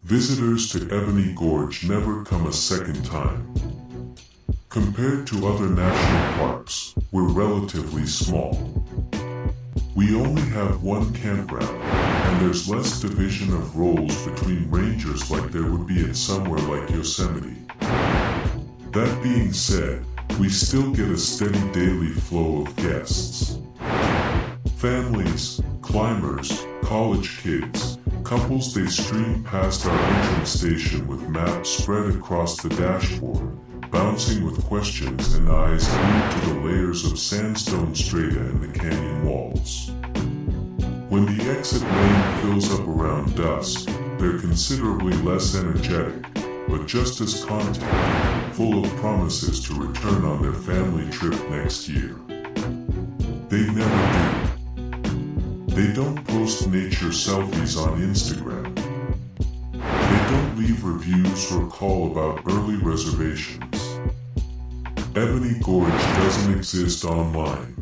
visitors to Ebony Gorge never come a second time. Compared to other national parks, we're relatively small. We only have one campground, and there's less division of roles between rangers like there would be at somewhere like Yosemite. That being said, we still get a steady daily flow of guests. Families, climbers, college kids, couples, they stream past our entrance station with maps spread across the dashboard, bouncing with questions and eyes glued to the layers of sandstone strata in the canyon walls. When the exit lane fills up around dusk, they're considerably less energetic, but just as content, full of promises to return on their family trip next year. They never do. They don't post nature selfies on Instagram. They don't leave reviews or call about early reservations. Ebony Gorge doesn't exist online.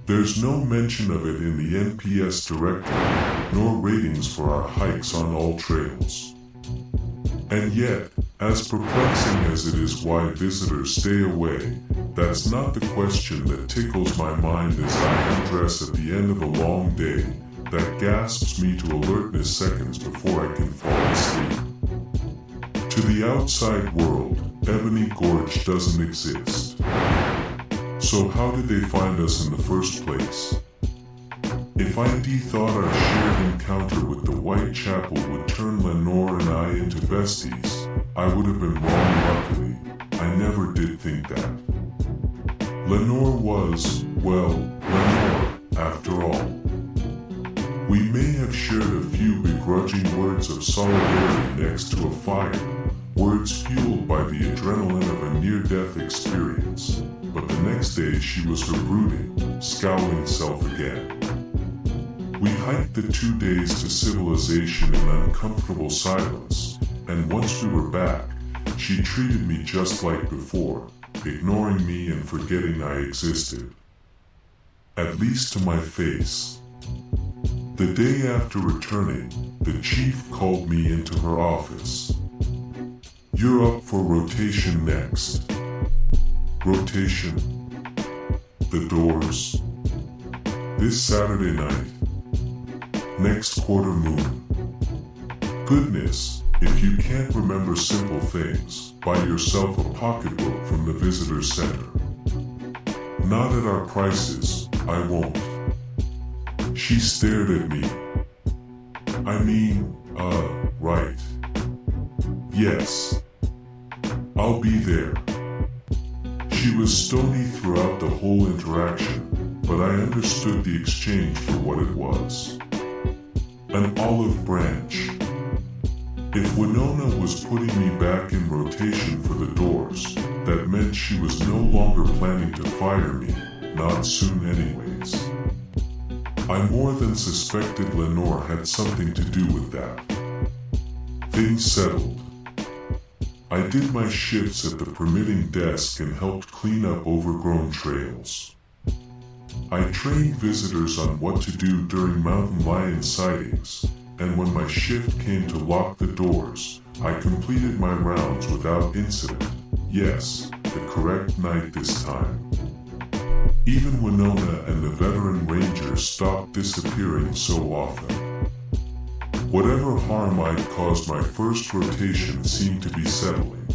There's no mention of it in the NPS directory, nor ratings for our hikes on all trails. And yet, as perplexing as it is why visitors stay away, that's not the question that tickles my mind as I undress at the end of a long day that gasps me to alertness seconds before I can fall asleep. To the outside world, Ebony Gorge doesn't exist. So how did they find us in the first place? If I thought our shared encounter with the Whitechapel would turn Lenore and I into besties, I would have been wrong. Luckily, I never did think that. Lenore was, well, Lenore, after all. We may have shared a few begrudging words of solidarity next to a fire, words fueled by the adrenaline of a near-death experience, but the next day she was her brooding, scowling self again. We hiked the 2 days to civilization in uncomfortable silence, and once we were back, she treated me just like before, ignoring me and forgetting I existed. At least to my face. The day after returning, the chief called me into her office. "You're up for rotation next." Rotation? The Doors? This Saturday night? Next quarter moon? Goodness, if you can't remember simple things, buy yourself a pocketbook from the visitor center. Not at our prices, I won't. She stared at me. I mean, right. Yes. I'll be there. She was stony throughout the whole interaction, but I understood the exchange for what it was. An olive branch. If Winona was putting me back in rotation for the Doors, that meant she was no longer planning to fire me, not soon anyways. I more than suspected Lenore had something to do with that. Things settled. I did my shifts at the permitting desk and helped clean up overgrown trails. I trained visitors on what to do during mountain lion sightings, and when my shift came to lock the doors, I completed my rounds without incident. Yes, the correct night this time. Even Winona and the veteran rangers stopped disappearing so often. Whatever harm I'd caused my first rotation seemed to be settling.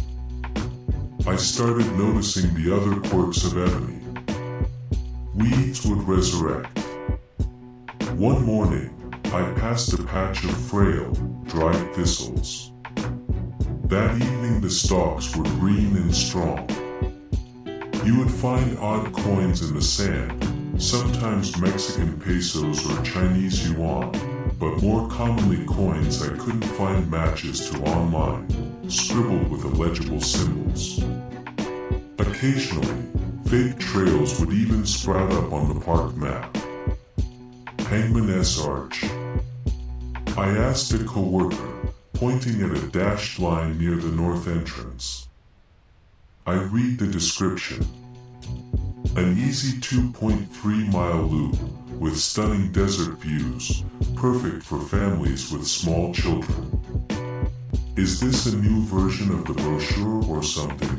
I started noticing the other quirks of Ebony. Weeds would resurrect. One morning, I passed a patch of frail, dried thistles. That evening the stalks were green and strong. You would find odd coins in the sand, sometimes Mexican pesos or Chinese yuan, but more commonly coins I couldn't find matches to online, scribbled with illegible symbols. Occasionally, fake trails would even sprout up on the park map. Hangman S. Arch. I asked a coworker, pointing at a dashed line near the north entrance. I read the description. An easy 2.3-mile loop with stunning desert views, perfect for families with small children. Is this a new version of the brochure or something?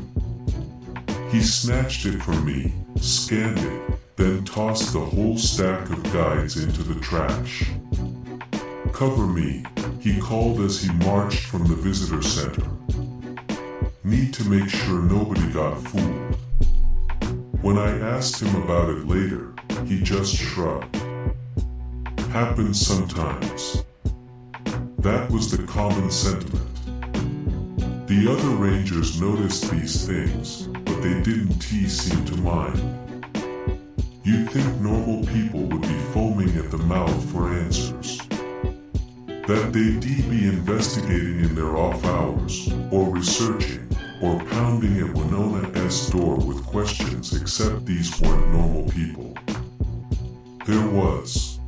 He snatched it from me, scanned it, then tossed the whole stack of guides into the trash. Cover me, he called as he marched from the visitor center. Need to make sure nobody got fooled. When I asked him about it later, he just shrugged. Happens sometimes. That was the common sentiment. The other rangers noticed these things, but they didn't seem to mind. You'd think normal people would be foaming at the mouth for answers. That they'd be investigating in their off hours, or researching, or pounding at Winona's door with questions, except these weren't normal people. There was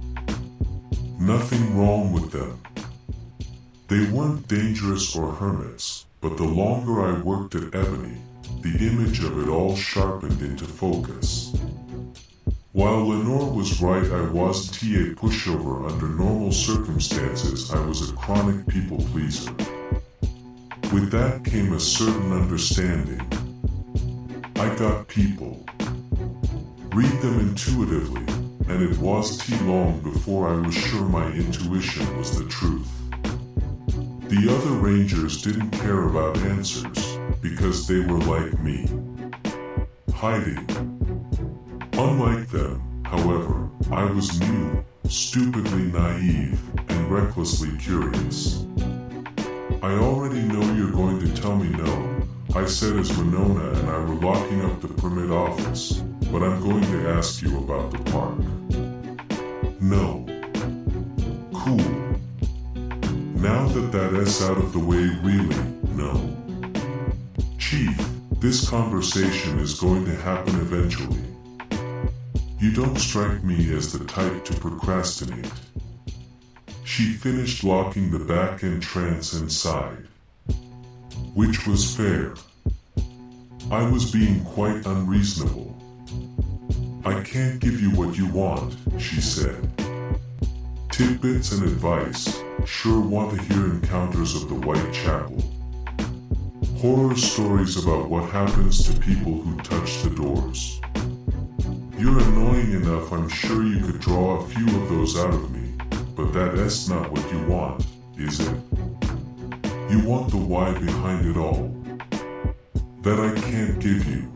nothing wrong with them. They weren't dangerous or hermits, but the longer I worked at Ebony, the image of it all sharpened into focus. While Lenore was right, I wasn't a pushover under normal circumstances. I was a chronic people pleaser. With that came a certain understanding. I got people. Read them intuitively, and it wasn't too long before I was sure my intuition was the truth. The other rangers didn't care about answers, because they were like me. Hiding. Unlike them, however, I was new, stupidly naive, and recklessly curious. I already know you're going to tell me no, I said as Winona and I were locking up the permit office, but I'm going to ask you about the park. No. Cool. Now that that's out of the way, really, no. Chief, this conversation is going to happen eventually. You don't strike me as the type to procrastinate. She finished locking the back entrance and sighed. Which was fair. I was being quite unreasonable. I can't give you what you want, she said. Tidbits and advice, sure want to hear encounters of the Whitechapel. Horror stories about what happens to people who touch the doors. You're annoying enough, I'm sure you could draw a few of those out of me, but that's not what you want, is it? You want the why behind it all. That I can't give you.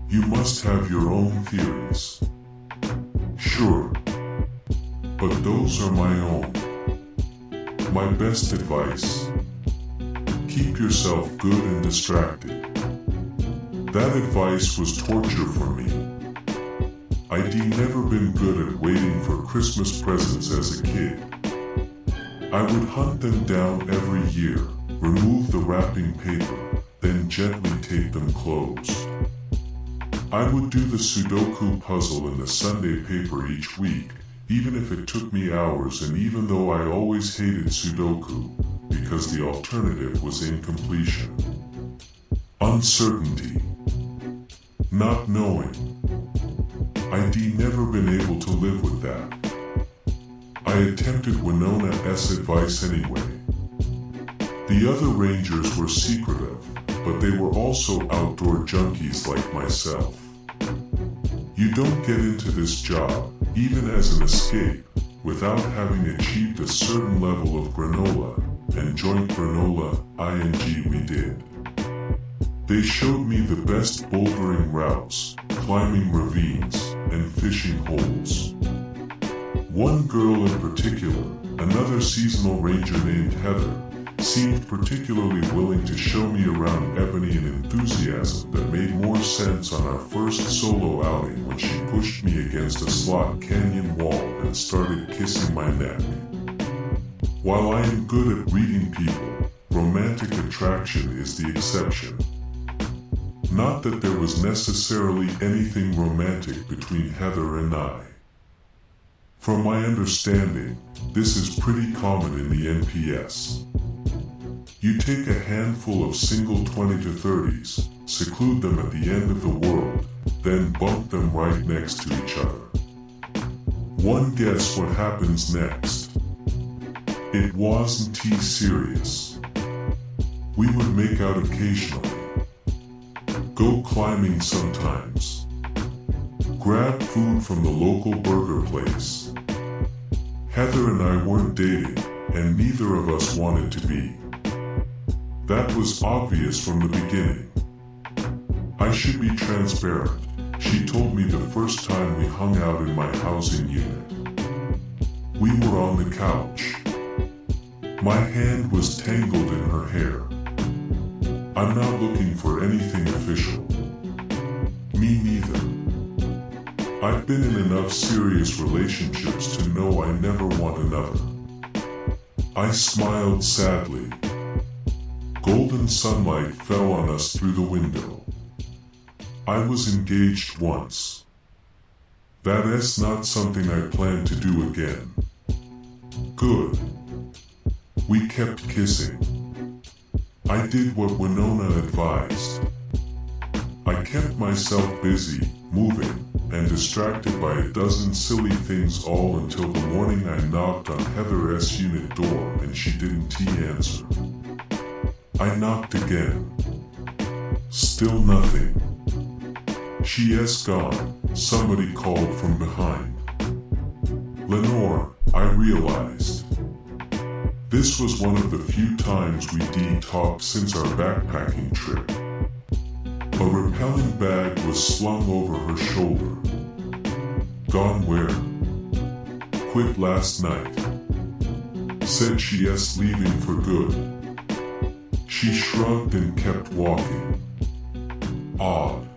You must have your own theories. Sure. But those are my own. My best advice. Keep yourself good and distracted. That advice was torture for me. I'd never been good at waiting for Christmas presents as a kid. I would hunt them down every year, remove the wrapping paper, then gently tape them closed. I would do the Sudoku puzzle in the Sunday paper each week, even if it took me hours, and even though I always hated Sudoku, because the alternative was incompletion. Uncertainty. Not knowing. I'd never been able to live with that. I attempted Winona's advice anyway. The other rangers were secretive, but they were also outdoor junkies like myself. You don't get into this job, even as an escape, without having achieved a certain level of granola, and joint granola, ing we did. They showed me the best bouldering routes, climbing ravines, and fishing holes. One girl in particular, another seasonal ranger named Heather, seemed particularly willing to show me around Ebony, an enthusiasm that made more sense on our first solo outing when she pushed me against a slot canyon wall and started kissing my neck. While I am good at reading people, romantic attraction is the exception. Not that there was necessarily anything romantic between Heather and I. From my understanding, this is pretty common in the NPS. You take a handful of single 20 to 30s, seclude them at the end of the world, then bump them right next to each other. One guess what happens next. It wasn't serious. We would make out occasionally, go climbing sometimes, grab food from the local burger place. Heather and I weren't dating, and neither of us wanted to be. That was obvious from the beginning. I should be transparent. She told me the first time we hung out in my housing unit. We were on the couch. My hand was tangled in her hair. I'm not looking for anything official. Me neither. I've been in enough serious relationships to know I never want another. I smiled sadly. Golden sunlight fell on us through the window. I was engaged once. That's not something I plan to do again. Good. We kept kissing. I did what Winona advised. I kept myself busy, moving, and distracted by a dozen silly things all until the morning I knocked on Heather's unit door and she didn't answer. I knocked again. Still nothing. She's gone, somebody called from behind. Lenore, I realized. This was one of the few times we talked since our backpacking trip. A repelling bag was slung over her shoulder. Gone where? Quit last night. Said she's leaving for good. She shrugged and kept walking. Odd.